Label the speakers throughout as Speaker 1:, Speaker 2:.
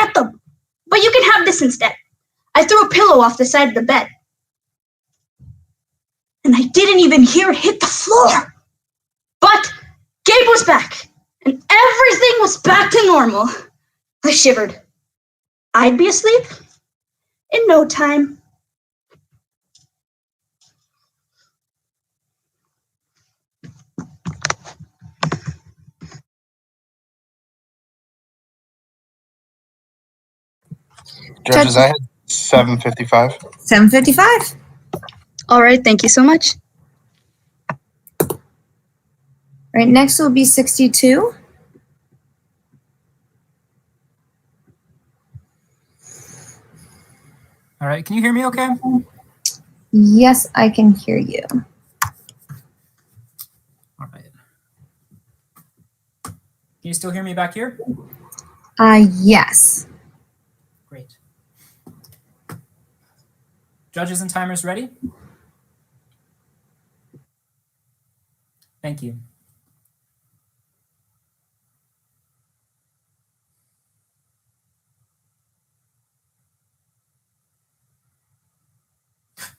Speaker 1: forget them. But you can have this instead. I threw a pillow off the side of the bed. And I didn't even hear it hit the floor. But Gabe was back, and everything was back to normal. I shivered. I'd be asleep in no time.
Speaker 2: Judges, I had 7:55.
Speaker 3: 7:55.
Speaker 4: All right, thank you so much.
Speaker 3: All right, next will be 62.
Speaker 5: All right, can you hear me okay?
Speaker 3: Yes, I can hear you.
Speaker 5: All right. Can you still hear me back here?
Speaker 3: Yes.
Speaker 5: Great. Judges and timers ready? Thank you.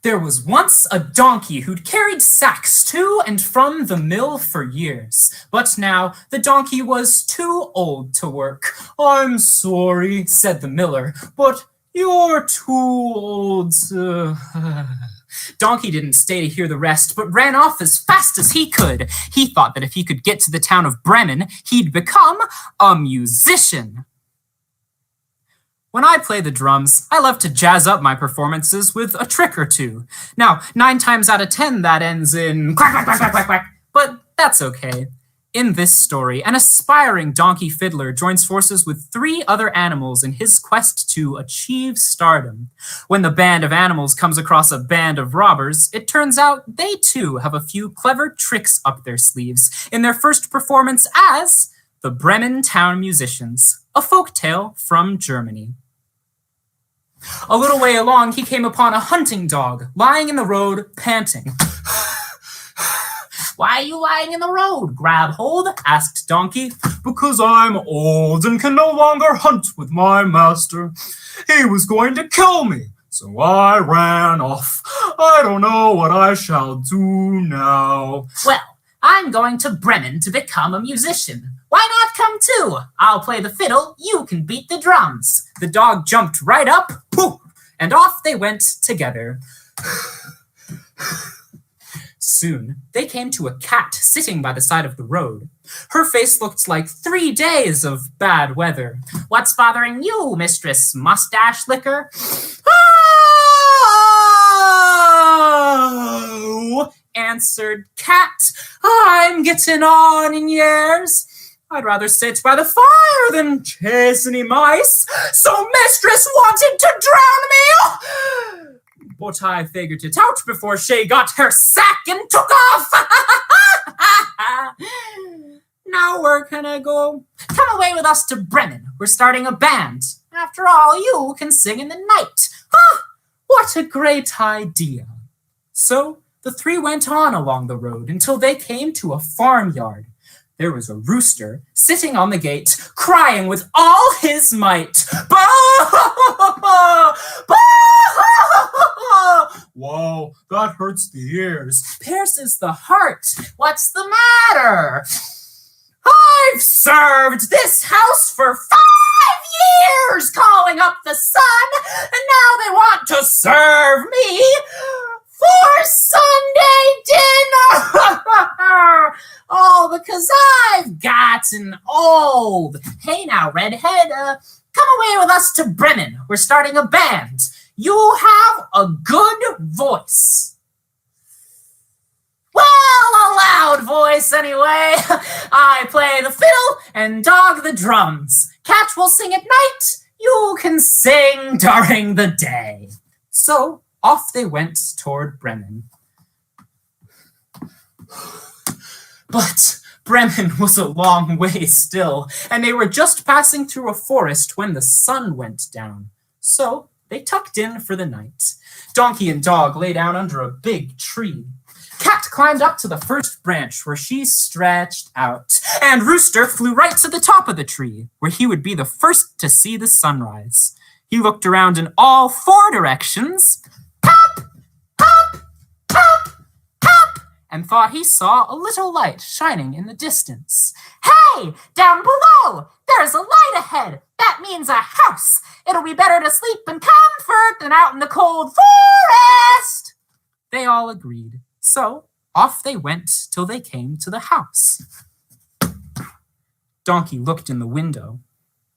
Speaker 5: There was once a donkey who'd carried sacks to and from the mill for years, but now the donkey was too old to work. "I'm sorry," said the miller, "but you're too old to..." Donkey didn't stay to hear the rest, but ran off as fast as he could. He thought that if he could get to the town of Bremen, he'd become a musician. When I play the drums, I love to jazz up my performances with a trick or two. Now, 9 times out of 10, that ends in quack, quack, quack, quack, quack, quack, but that's okay. In this story, an aspiring donkey fiddler joins forces with 3 other animals in his quest to achieve stardom. When the band of animals comes across a band of robbers, it turns out they too have a few clever tricks up their sleeves in their first performance as the Bremen Town Musicians, a folktale from Germany. A little way along, he came upon a hunting dog lying in the road, panting. "Why are you lying in the road, Grabhold?" asked Donkey. "Because I'm old and can no longer hunt with my master. He was going to kill me, so I ran off. I don't know what I shall do now." "Well, I'm going to Bremen to become a musician. Why not come too? I'll play the fiddle, you can beat the drums." The dog jumped right up, poof, and off they went together. Soon, they came to a cat sitting by the side of the road. Her face looked like 3 days of bad weather. "What's bothering you, Mistress Mustache Licker?" "Oh," answered Cat, "I'm getting on in years. I'd rather sit by the fire than chase any mice. So Mistress wanted to drown me, but I figured it out before she got her sack and took off. Now where can I go? Come away with us to Bremen. We're starting a band. After all, you can sing in the night. What a great idea." So the 3 went on along the road until they came to a farmyard. There was a rooster sitting on the gate, crying with all his might. "Bah! Bah! Whoa, that hurts the ears. Pierces the heart. What's the matter? I've served this house for 5 years, calling up the sun, and now they want to serve me for Sunday dinner. All because I've gotten old. Hey now, redhead, come away with us to Bremen. We're starting a band. You have a good voice." "Well, a loud voice anyway. I play the fiddle and Dog the drums. Cat will sing at night. You can sing during the day." So off they went toward Bremen. But Bremen was a long way still, and they were just passing through a forest when the sun went down. So they tucked in for the night. Donkey and Dog lay down under a big tree. Cat climbed up to the first branch where she stretched out, and Rooster flew right to the top of the tree where he would be the first to see the sunrise. He looked around in all 4 directions, pop, pop, pop, pop, and thought he saw a little light shining in the distance. Hey, down below! There's a light ahead! That means a house! It'll be better to sleep in comfort than out in the cold forest! They all agreed. So off they went till they came to the house. Donkey looked in the window.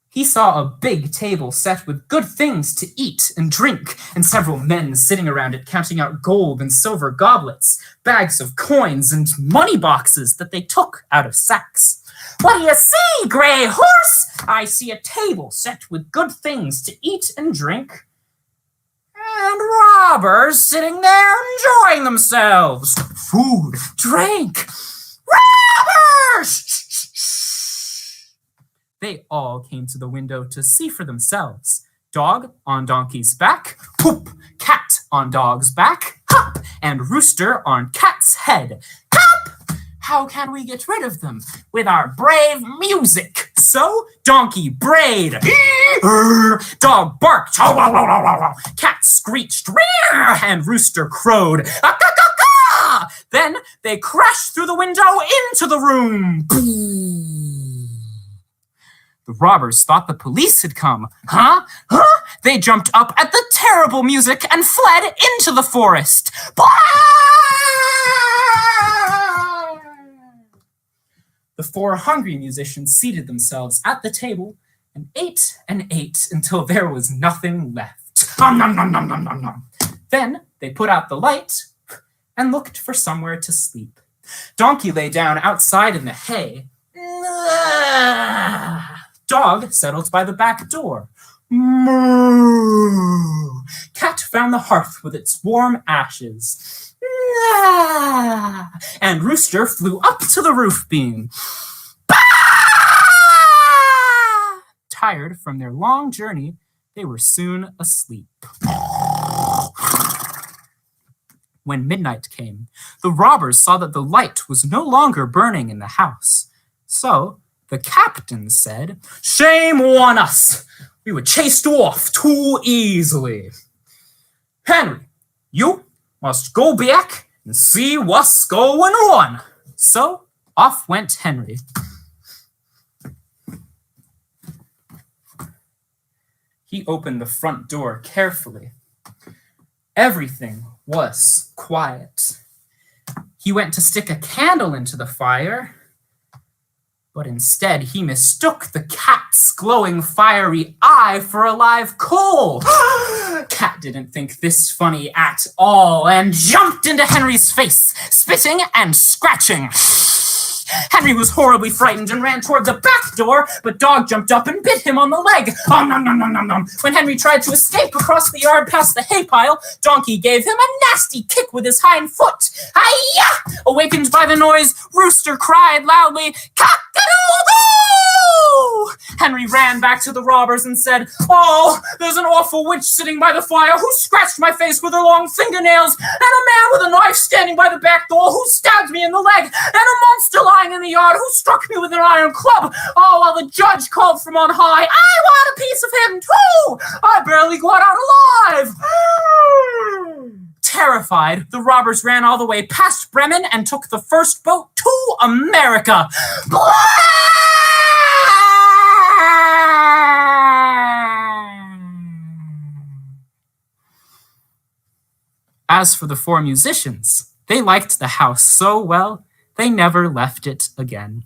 Speaker 5: He saw a big table set with good things to eat and drink, and several men sitting around it counting out gold and silver goblets, bags of coins, and money boxes that they took out of sacks. What do you see, gray horse? I see a table set with good things to eat and drink, and robbers sitting there enjoying themselves. Food, drink, robbers! They all came to the window to see for themselves. Dog on donkey's back, whoop, cat on dog's back, hop, and rooster on cat's head. Hop! How can we get rid of them? With our brave music. So, donkey brayed. Dog barked. Cat screeched. And rooster crowed. Then they crashed through the window into the room. The robbers thought the police had come. Huh? They jumped up at the terrible music and fled into the forest. The 4 hungry musicians seated themselves at the table and ate until there was nothing left. Then they put out the light and looked for somewhere to sleep. Donkey lay down outside in the hay. Dog settled by the back door. Moo. Cat found the hearth with its warm ashes. And Rooster flew up to the roof beam. Tired from their long journey, they were soon asleep. When midnight came, the robbers saw that the light was no longer burning in the house. So the captain said, "Shame on us! We were chased off too easily. Henry, you must go back and see what's going on." So off went Henry. He opened the front door carefully. Everything was quiet. He went to stick a candle into the fire, but instead he mistook the cat's glowing fiery eye for a live coal. Cat didn't think this funny at all and jumped into Henry's face, spitting and scratching. Henry was horribly frightened and ran toward the back door, but Dog jumped up and bit him on the leg. When Henry tried to escape across the yard past the hay pile, Donkey gave him a nasty kick with his hind foot. Hi-ya! Awakened by the noise, Rooster cried loudly, "Cock-a-doodle-doo!" Henry ran back to the robbers and said, "Oh, there's an awful witch sitting by the fire who scratched my face with her long fingernails, and a man with a knife standing by the back door who stabbed me in the leg, and a monster lying in the yard who struck me with an iron club. Oh, while the judge called from on high, I want a piece of him too! I barely got out alive!" Terrified, the robbers ran all the way past Bremen and took the first boat to America. As for the 4 musicians, they liked the house so well, they never left it again.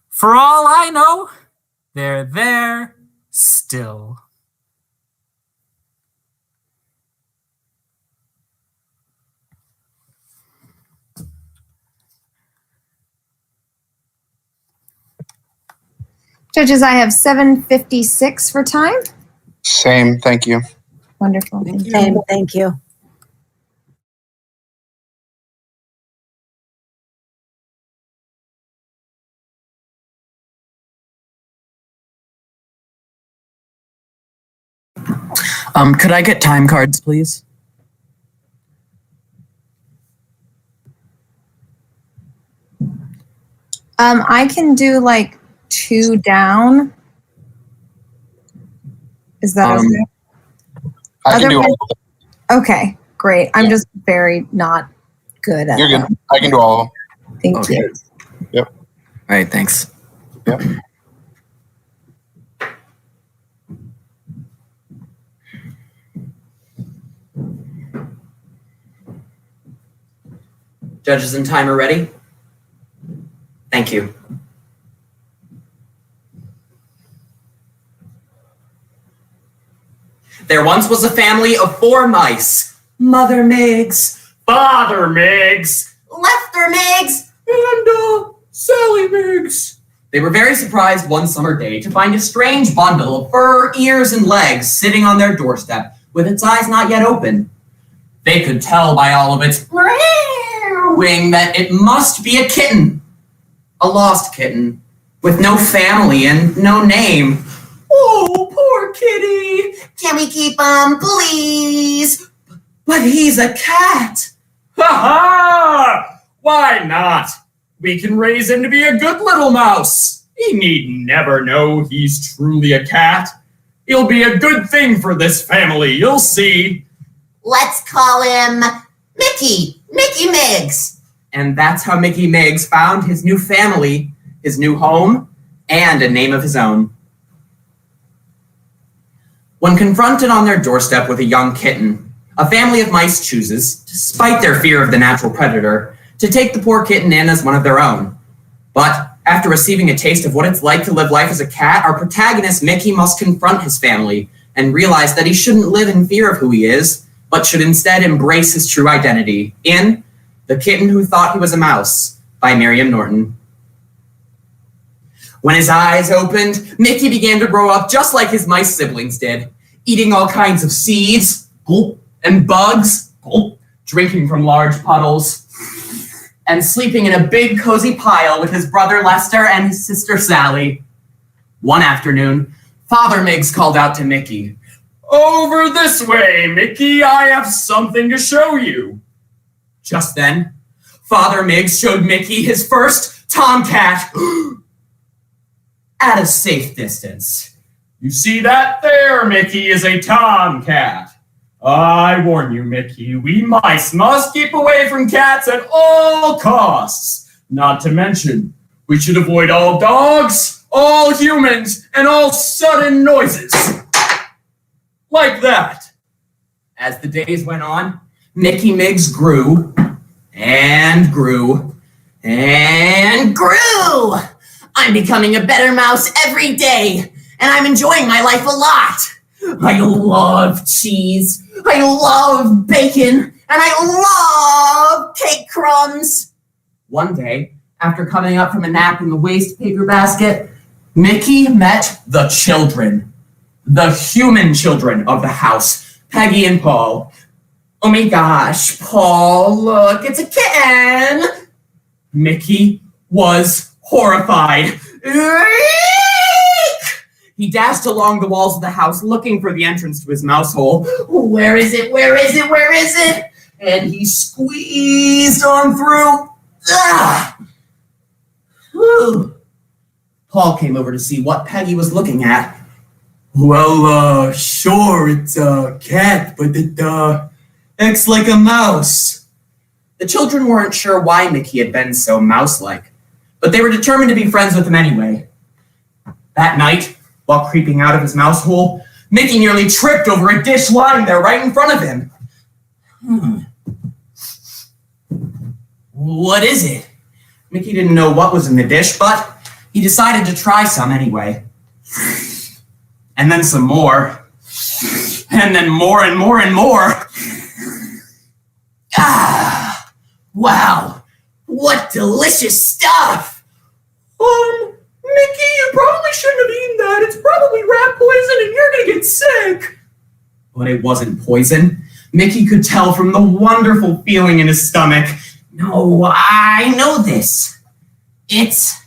Speaker 5: For all I know, they're there still.
Speaker 3: Judges, I have 7:56 for time.
Speaker 2: Same, thank you.
Speaker 3: Wonderful. Thank you.
Speaker 6: Same, thank you.
Speaker 7: Could I get time cards, please?
Speaker 3: I can do like 2 down. Is that okay?
Speaker 2: I can do all
Speaker 3: Otherwise-
Speaker 2: of them.
Speaker 3: Okay, great. I'm just very not good at
Speaker 2: You're
Speaker 3: them.
Speaker 2: good. I can do all of them.
Speaker 3: Thank
Speaker 6: Okay.
Speaker 3: you.
Speaker 6: All right, thanks.
Speaker 2: Yep.
Speaker 7: Judges and timer ready? Thank you. There once was a family of 4 mice. Mother Miggs,
Speaker 5: Father Miggs,
Speaker 7: Lefter Miggs,
Speaker 5: and Sally Miggs.
Speaker 7: They were very surprised one summer day to find a strange bundle of fur, ears, and legs sitting on their doorstep with its eyes not yet open. They could tell by all of its wing that it must be a kitten. A lost kitten with no family and no name. Oh, poor kitty. Can we keep him, please? But he's a cat.
Speaker 5: Ha ha! Why not? We can raise him to be a good little mouse. He need never know he's truly a cat. He'll be a good thing for this family, you'll see.
Speaker 7: Let's call him Mickey Miggs. And that's how Mickey Miggs found his new family, his new home, and a name of his own. When confronted on their doorstep with a young kitten, a family of mice chooses, despite their fear of the natural predator, to take the poor kitten in as one of their own. But after receiving a taste of what it's like to live life as a cat, our protagonist Mickey must confront his family and realize that he shouldn't live in fear of who he is, but should instead embrace his true identity in The Kitten Who Thought He Was a Mouse by Miriam Norton. When his eyes opened, Mickey began to grow up just like his mice siblings did, eating all kinds of seeds and bugs, drinking from large puddles, and sleeping in a big cozy pile with his brother Lester and his sister Sally. One afternoon, Father Miggs called out to Mickey,
Speaker 5: Over this way, Mickey, I have something to show you.
Speaker 7: Just then, Father Miggs showed Mickey his first tomcat at a safe distance.
Speaker 5: You see that there, Mickey, is a tomcat. I warn you, Mickey, we mice must keep away from cats at all costs. Not to mention, we should avoid all dogs, all humans, and all sudden noises. Like that.
Speaker 7: As the days went on, Mickey Miggs grew and grew and grew. I'm becoming a better mouse every day, and I'm enjoying my life a lot. I love cheese, I love bacon, and I love cake crumbs. One day, after coming up from a nap in the waste paper basket, Mickey met the children, the human children of the house, Peggy and Paul. Oh my gosh, Paul, look, it's a kitten. Mickey was horrified. He dashed along the walls of the house looking for the entrance to his mouse hole. Where is it? Where is it? Where is it? And he squeezed on through. Paul came over to see what Peggy was looking at. Well, sure, it's a cat, but it acts like a mouse. The children weren't sure why Mickey had been so mouse-like, but they were determined to be friends with him anyway. That night, while creeping out of his mouse hole, Mickey nearly tripped over a dish lying there right in front of him. What is it? Mickey didn't know what was in the dish, but he decided to try some anyway. And then some more. And then more and more and more. Ah! Wow! What delicious stuff! Mickey, you probably shouldn't have eaten that. It's probably rat poison and you're gonna get sick. But it wasn't poison. Mickey could tell from the wonderful feeling in his stomach. No, I know this. It's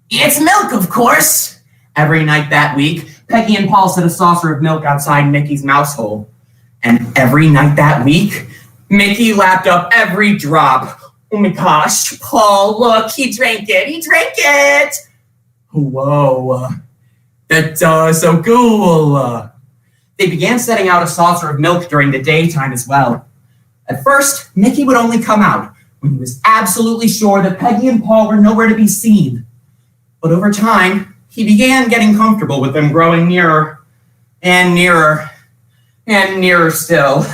Speaker 7: milk, of course. Every night that week, Peggy and Paul set a saucer of milk outside Mickey's mouse hole. And every night that week, Mickey lapped up every drop. Oh my gosh, Paul, look, he drank it. Whoa, that's so cool. They began setting out a saucer of milk during the daytime as well. At first, Mickey would only come out when he was absolutely sure that Peggy and Paul were nowhere to be seen. But over time, he began getting comfortable with them growing nearer and nearer and nearer still.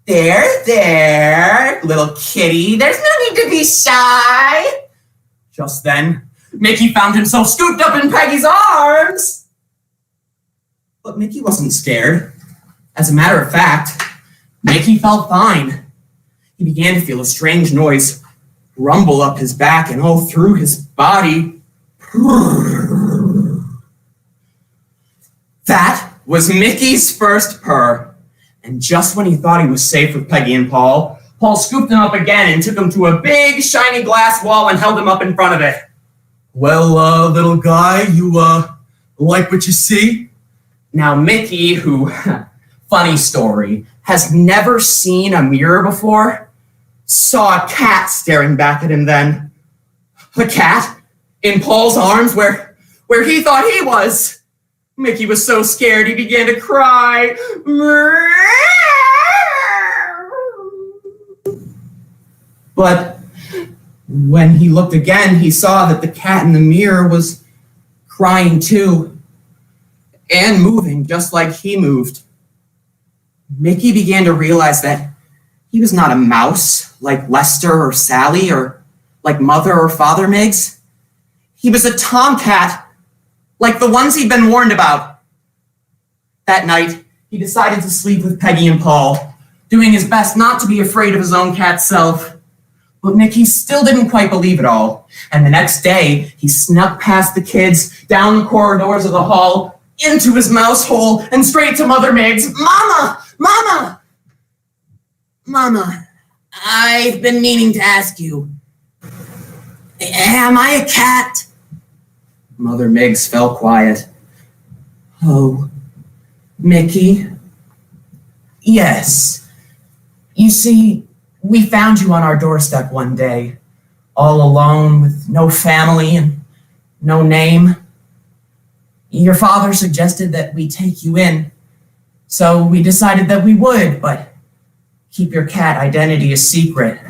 Speaker 7: There, little kitty, there's no need to be shy. Just then, Mickey found himself scooped up in Peggy's arms. But Mickey wasn't scared. As a matter of fact, Mickey felt fine. He began to feel a strange noise rumble up his back and all through his body. That was Mickey's first purr. And just when he thought he was safe with Peggy and Paul, Paul scooped him up again and took him to a big, shiny glass wall and held him up in front of it. Well, little guy, you, like what you see? Now, Mickey, who, funny story, has never seen a mirror before, saw a cat staring back at him then. A cat? In Paul's arms where he thought he was. Mickey was so scared he began to cry. But when he looked again, he saw that the cat in the mirror was crying too, and moving just like he moved. Mickey began to realize that he was not a mouse like Lester or Sally or like Mother or Father Miggs. He was a tomcat like the ones he'd been warned about. That night, he decided to sleep with Peggy and Paul, doing his best not to be afraid of his own cat self. But Mickey still didn't quite believe it all, and the next day, he snuck past the kids, down the corridors of the hall, into his mouse hole, and straight to Mother Miggs. Mama! Mama! Mama, I've been meaning to ask you, am I a cat? Mother Miggs fell quiet. Oh, Mickey? Yes. You see, we found you on our doorstep one day, all alone with no family and no name. Your father suggested that we take you in, so we decided that we would, but keep your cat identity a secret.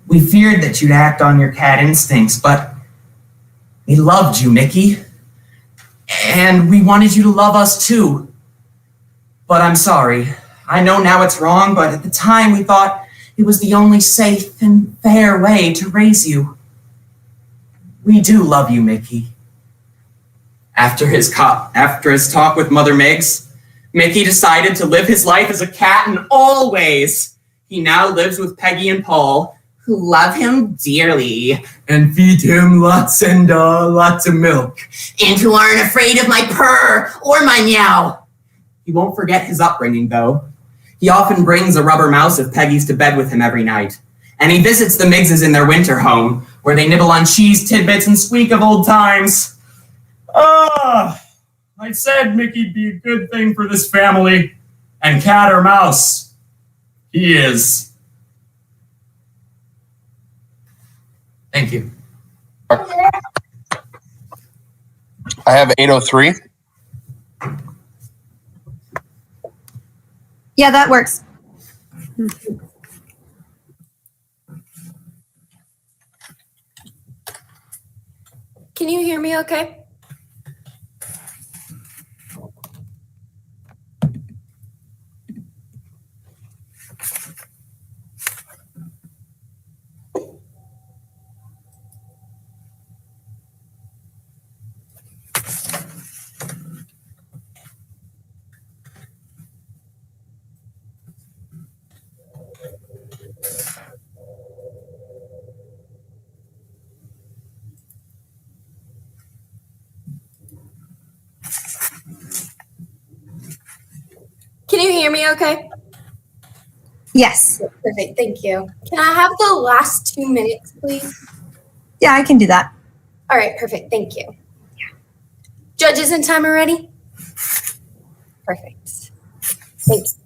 Speaker 7: We feared that you'd act on your cat instincts, but we loved you, Mickey. And we wanted you to love us too. But I'm sorry. I know now it's wrong, but at the time we thought it was the only safe and fair way to raise you. We do love you, Mickey. After his talk with Mother Miggs, Mickey decided to live his life as a cat in all ways. He now lives with Peggy and Paul, who love him dearly and feed him lots of milk, and who aren't afraid of my purr or my meow. He won't forget his upbringing, though. He often brings a rubber mouse of Peggy's to bed with him every night, and he visits the Miggses in their winter home, where they nibble on cheese tidbits and squeak of old times. I said Mickey'd be a good thing for this family, and cat or mouse, he is. Thank you.
Speaker 2: I have 803.
Speaker 3: Yeah, that works.
Speaker 8: Can you hear me okay? Can you hear me okay?
Speaker 3: Yes.
Speaker 8: Perfect, thank you. Can I have the last 2 minutes, please?
Speaker 3: Yeah, I can do that.
Speaker 8: All right, perfect, thank you. Judges and timer ready? Perfect. Thanks.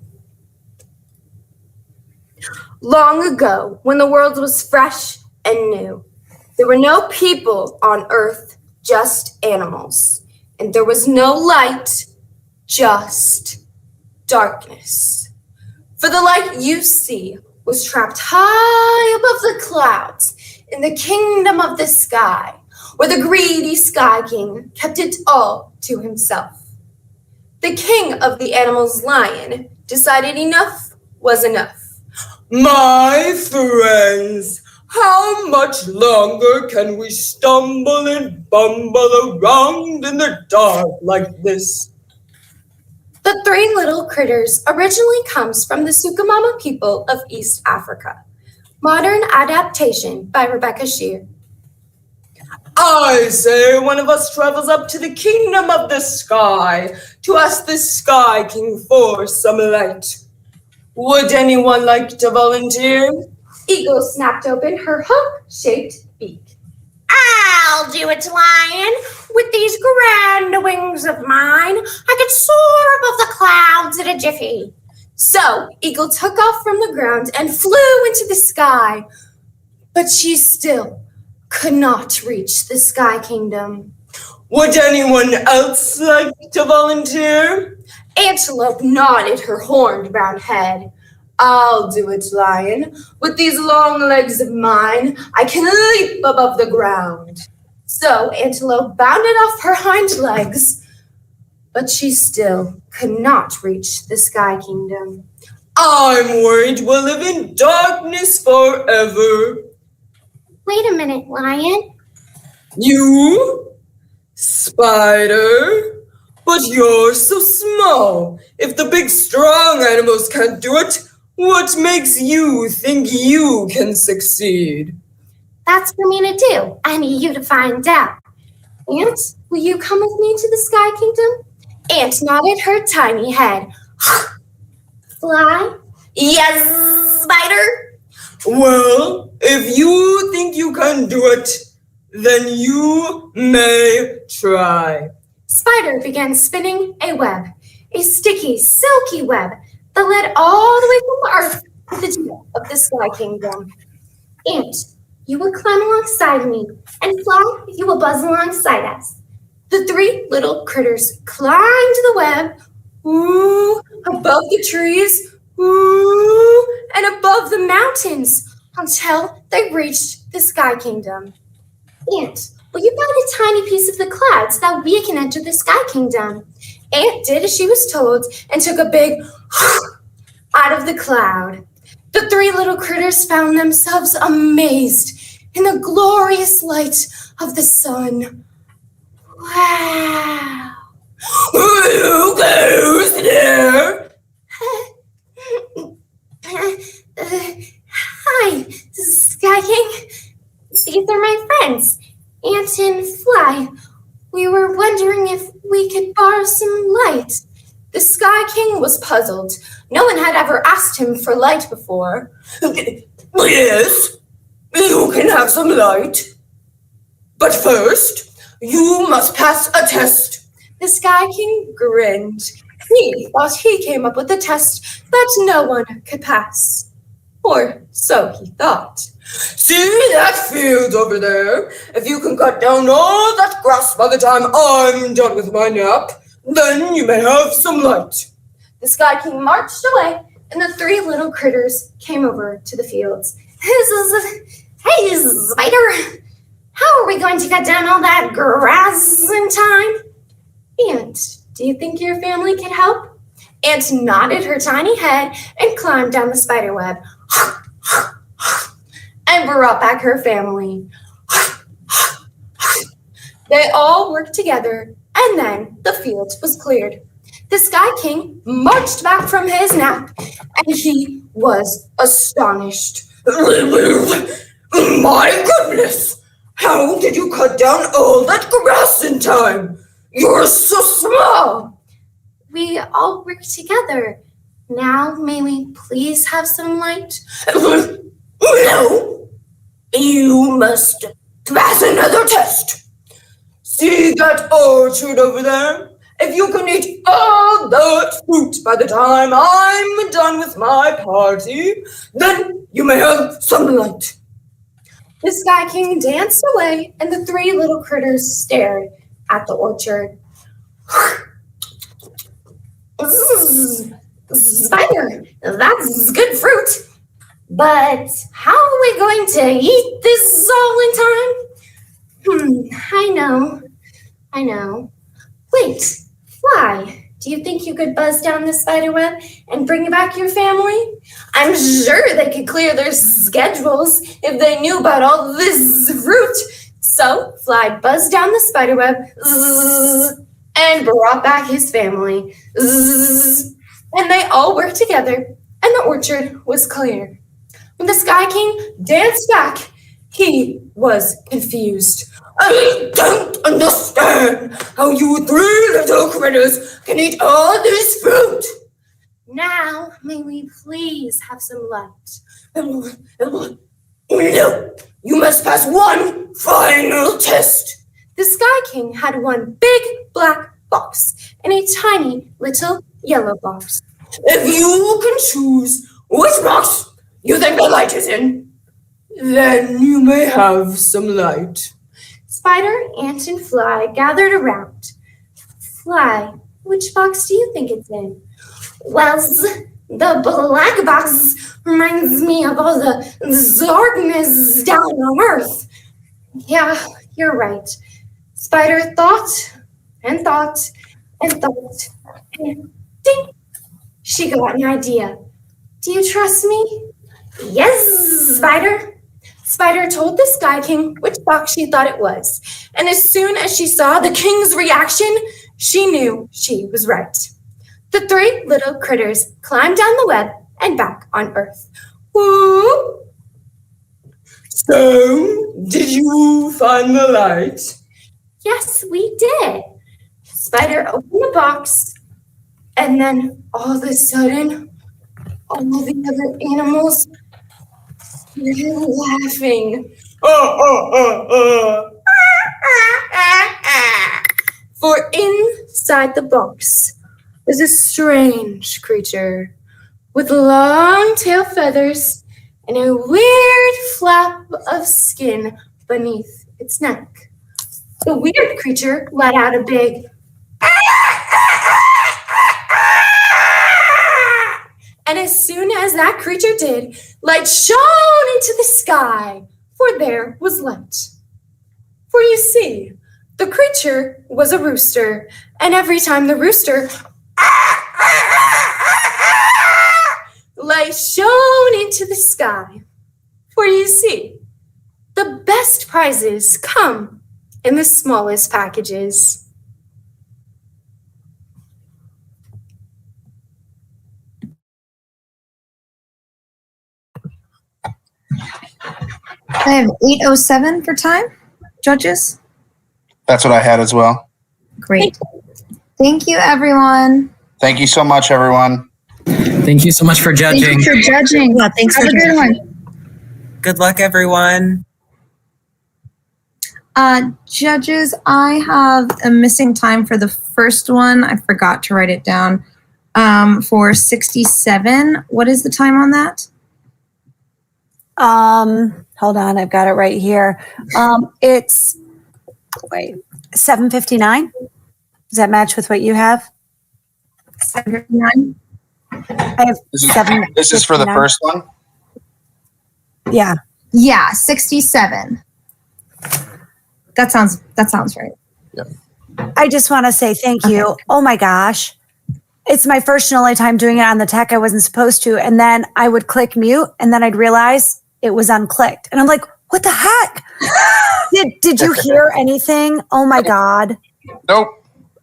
Speaker 8: Long ago, when the world was fresh and new, there were no people on earth, just animals. And there was no light, just darkness. For the light you see was trapped high above the clouds in the kingdom of the sky, where the greedy Sky King kept it all to himself. The king of the animals, Lion, decided enough was enough.
Speaker 9: My friends, how much longer can we stumble and bumble around in the dark like this?
Speaker 8: The three little critters originally comes from the Sukumama people of East Africa. Modern adaptation by Rebecca Shear.
Speaker 9: I say one of us travels up to the kingdom of the sky to ask the Sky King for some light. Would anyone like to volunteer?
Speaker 8: Eagle snapped open her hook-shaped beak. I'll do it, Lion. With these grand wings of mine, I could soar above the clouds in a jiffy. So Eagle took off from the ground and flew into the sky. But she still could not reach the Sky Kingdom.
Speaker 9: Would anyone else like to volunteer?
Speaker 8: Antelope nodded her horned brown head.
Speaker 9: I'll do it, Lion. With these long legs of mine, I can leap above the ground.
Speaker 8: So Antelope bounded off her hind legs, but she still could not reach the Sky Kingdom.
Speaker 9: I'm worried we'll live in darkness forever.
Speaker 8: Wait a minute, Lion.
Speaker 9: You? Spider? But you're so small. If the big strong animals can't do it, what makes you think you can succeed?
Speaker 8: That's for me to do. I need you to find out. Ant, will you come with me to the Sky Kingdom? Ant nodded her tiny head. Fly? Yes, Spider.
Speaker 9: Well, if you think you can do it, then you may try.
Speaker 8: Spider began spinning a web, a sticky, silky web that led all the way from Earth to the tip of the Sky Kingdom. Ant, you will climb alongside me, and Fly, you will buzz alongside us. The three little critters climbed the web, above the trees, and above the mountains, until they reached the Sky Kingdom. Ant, will you find a tiny piece of the clouds that we can enter the Sky Kingdom? Ant did as she was told and took a big out of the cloud. The three little critters found themselves amazed in the glorious light of the sun. Wow!
Speaker 9: Who goes there?
Speaker 8: Hi, Sky King. These are my friends, Ant and Fly. We were wondering if we could borrow some light. The Sky King was puzzled. No one had ever asked him for light before.
Speaker 9: Yes, you can have some light. But first, you must pass a test.
Speaker 8: The Sky King grinned. He thought he came up with a test that no one could pass. Or so he thought.
Speaker 9: See that field over there? If you can cut down all that grass by the time I'm done with my nap, then you may have some light.
Speaker 8: The Sky King marched away, and the three little critters came over to the fields. Hey, Spider, how are we going to cut down all that grass in time? Ant, do you think your family could help? Ant nodded her tiny head and climbed down the spider web and brought back her family. They all worked together, and then the field was cleared. The Sky King marched back from his nap, and he was astonished.
Speaker 9: My goodness! How did you cut down all that grass in time? You're so small!
Speaker 8: We all worked together. Now, may we please have some light?
Speaker 9: No! You must pass another test. See that orchard over there? If you can eat all that fruit by the time I'm done with my party. Then you may have some light.
Speaker 8: The Sky King danced away, and the three little critters stared at the orchard. Spider, that's good fruit. But how are we going to eat this all in time? I know. Wait, Fly, do you think you could buzz down the spider web and bring back your family? I'm sure they could clear their schedules if they knew about all this fruit. So Fly buzzed down the spider web and brought back his family. And they all worked together, and the orchard was clear. When the Sky King danced back, he was confused. I don't understand how you three little critters can eat all this fruit. Now, may we please have some light? No, you must pass one final test. The Sky King had one big black box and a tiny little yellow box. If you can choose which box you think the light is in, then you may have some light. Spider, Ant, and Fly gathered around. Fly, which box do you think it's in? Well, the black box reminds me of all the darkness down on Earth. Yeah, you're right. Spider thought and thought and thought, and ding! She got an idea. Do you trust me? Yes, Spider. Spider told the Sky King which box she thought it was. And as soon as she saw the king's reaction, she knew she was right. The three little critters climbed down the web and back on Earth. Woo!
Speaker 9: So, did you find the light?
Speaker 8: Yes, we did. Spider opened the box, and then all of a sudden, all the other animals were laughing. For inside the box was a strange creature with long tail feathers and a weird flap of skin beneath its neck. The weird creature let out a big and as soon as that creature did, light shone into the sky, for there was light. For you see, the creature was a rooster, and every time the rooster light shone into the sky. For you see, the best prizes come in the smallest packages.
Speaker 3: I have 8:07 for time, judges.
Speaker 2: That's what I had as well.
Speaker 3: Great. Thank you, everyone.
Speaker 2: Thank you so much, everyone.
Speaker 6: Thank you so much for judging.
Speaker 4: Thank you for judging.
Speaker 3: Yeah, thanks
Speaker 4: Have
Speaker 3: for
Speaker 4: a good
Speaker 3: judging.
Speaker 4: one.
Speaker 6: Good luck, everyone.
Speaker 3: Judges, I have a missing time for the first one. I forgot to write it down. For 67. What is the time on that?
Speaker 10: Hold on, I've got it right here. It's 7:59. Does that match with what you have?
Speaker 3: 7:59.
Speaker 10: I have
Speaker 2: This is for the
Speaker 10: 7:59.
Speaker 2: first one?
Speaker 10: Yeah.
Speaker 3: Yeah, 67. That sounds right.
Speaker 10: I just want to say thank you.
Speaker 3: Okay.
Speaker 10: Oh my gosh. It's my first and only time doing it on the tech. I wasn't supposed to. And then I would click mute and then I'd realize it was unclicked. And I'm like, what the heck? Did you hear anything? Oh my God.
Speaker 2: Nope.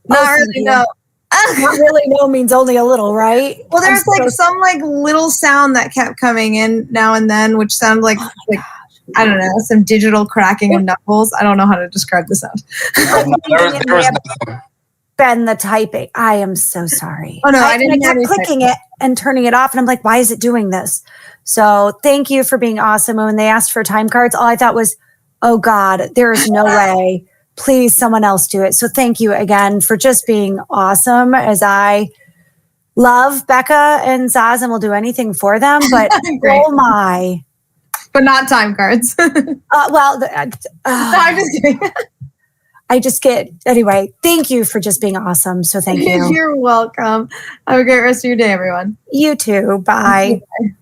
Speaker 3: Not really, no.
Speaker 10: Not really no means only a little, right?
Speaker 3: Well, there's
Speaker 10: I'm
Speaker 3: like
Speaker 10: so-
Speaker 3: some like little sound that kept coming in now and then, which sounded like I don't know, some digital cracking of knuckles. I don't know how to describe the sound.
Speaker 2: There was nothing.
Speaker 10: been the typing. I am so sorry.
Speaker 3: Oh, no, I didn't
Speaker 10: kept
Speaker 3: hear
Speaker 10: clicking it and turning it off. And I'm like, why is it doing this? So thank you for being awesome. And when they asked for time cards, all I thought was, oh God, there is no way. Please, someone else do it. So thank you again for just being awesome as I love Becca and Zaz and will do anything for them, but
Speaker 3: Great.
Speaker 10: oh my.
Speaker 3: But not time cards. I'm just kidding.
Speaker 10: I just get, anyway, thank you for just being awesome. So thank you.
Speaker 3: You're welcome. Have a great rest of your day, everyone.
Speaker 10: You too. Bye.
Speaker 3: Bye.